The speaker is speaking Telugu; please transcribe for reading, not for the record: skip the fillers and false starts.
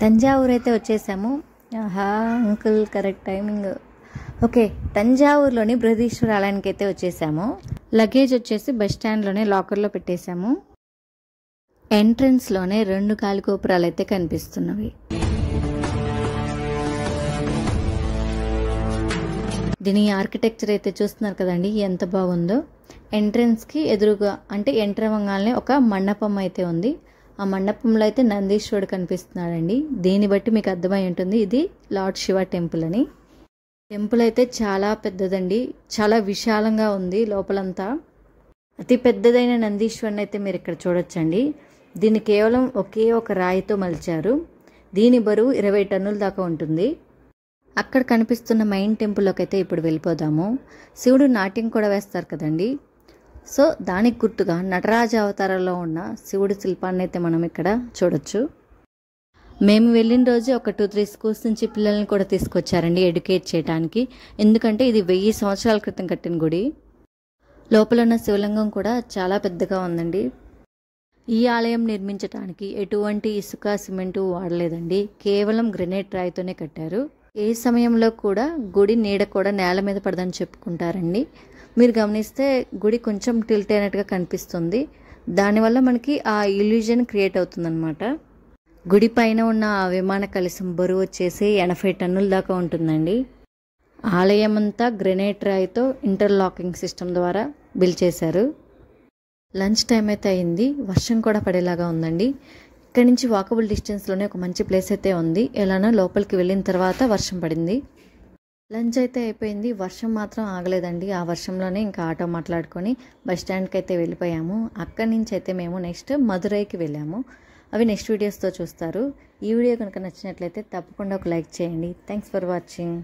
తంజావూరు అయితే వచ్చేసాము. ఆహా అంకుల్ కరెక్ట్ టైమింగ్. ఓకే, తంజావూరులోని బృహదీశ్వర ఆలయానికి అయితే వచ్చేసాము. లగేజ్ వచ్చేసి బస్ స్టాండ్లోనే లాకర్లో పెట్టేశాము. ఎంట్రన్స్లోనే 2 గాలి గోపురాలు అయితే కనిపిస్తున్నవి. దీని ఆర్కిటెక్చర్ అయితే చూస్తున్నారు కదండి, ఎంత బాగుందో. ఎంట్రన్స్కి ఎదురుగా అంటే ఎంటర్ అవ్వగానే ఒక మండపం అయితే ఉంది. ఆ మండపంలో అయితే నందీశ్వరుడు కనిపిస్తున్నాడండి. దీన్ని బట్టి మీకు అర్థమై ఉంటుంది ఇది లార్డ్ శివ టెంపుల్ అని. టెంపుల్ అయితే చాలా పెద్దదండి, చాలా విశాలంగా ఉంది. లోపలంతా అతి పెద్దదైన నందీశ్వరుని అయితే మీరు ఇక్కడ చూడొచ్చండి. దీన్ని కేవలం ఒకే ఒక రాయితో మలిచారు. దీని బరువు 20 టన్నుల దాకా ఉంటుంది. అక్కడ కనిపిస్తున్న మెయిన్ టెంపుల్లోకి అయితే ఇప్పుడు వెళ్ళిపోదాము. శివుడు నాట్యం కూడా వేస్తారు కదండి, సో దానికి గుర్తుగా నటరాజ అవతారంలో ఉన్న శివుడి శిల్పాన్ని అయితే మనం ఇక్కడ చూడొచ్చు. మేము వెళ్ళిన రోజు ఒక 2-3 స్కూల్స్ నుంచి పిల్లల్ని కూడా తీసుకొచ్చారండి ఎడ్యుకేట్ చేయడానికి. ఎందుకంటే ఇది 1000 సంవత్సరాల క్రితం కట్టిన గుడి. లోపల ఉన్న శివలింగం కూడా చాలా పెద్దగా ఉందండి. ఈ ఆలయం నిర్మించడానికి ఎటువంటి ఇసుక సిమెంటు వాడలేదండి, కేవలం గ్రెనైట్ రాయితోనే కట్టారు. ఏ సమయంలో కూడా గుడి నీడ కూడా నేల మీద పడదని చెప్పుకుంటారండి. మీరు గమనిస్తే గుడి కొంచెం టిల్ట్ అయినట్టుగా కనిపిస్తుంది. దానివల్ల మనకి ఆ ఇల్యూజన్ క్రియేట్ అవుతుందన్నమాట. గుడి పైన ఉన్న ఆ విమాన కలశం బరువు వచ్చేసి 80 టన్నుల దాకా ఉంటుందండి. ఆలయం అంతా గ్రెనైట్ రాయితో ఇంటర్లాకింగ్ సిస్టమ్ ద్వారా బిల్డ్ చేశారు. లంచ్ టైం అయితే అయింది, వర్షం కూడా పడేలాగా ఉందండి. ఇక్కడ నుంచి వాకబుల్ డిస్టెన్స్లోనే ఒక మంచి ప్లేస్ అయితే ఉంది. ఎలానో లోపలికి వెళ్ళిన తర్వాత వర్షం పడింది. లంచ్ అయితే అయిపోయింది, వర్షం మాత్రం ఆగలేదండి. ఆ వర్షంలోనే ఇంకా ఆటో మాట్లాడుకొని బస్ స్టాండ్కి అయితే వెళ్ళిపోయాము. అక్కడి నుంచి అయితే మేము నెక్స్ట్ మదురైకి వెళ్ళాము. అవి నెక్స్ట్ వీడియోస్తో చూస్తారు. ఈ వీడియో కనుక నచ్చినట్లయితే తప్పకుండా ఒక లైక్ చేయండి. Thanks for watching.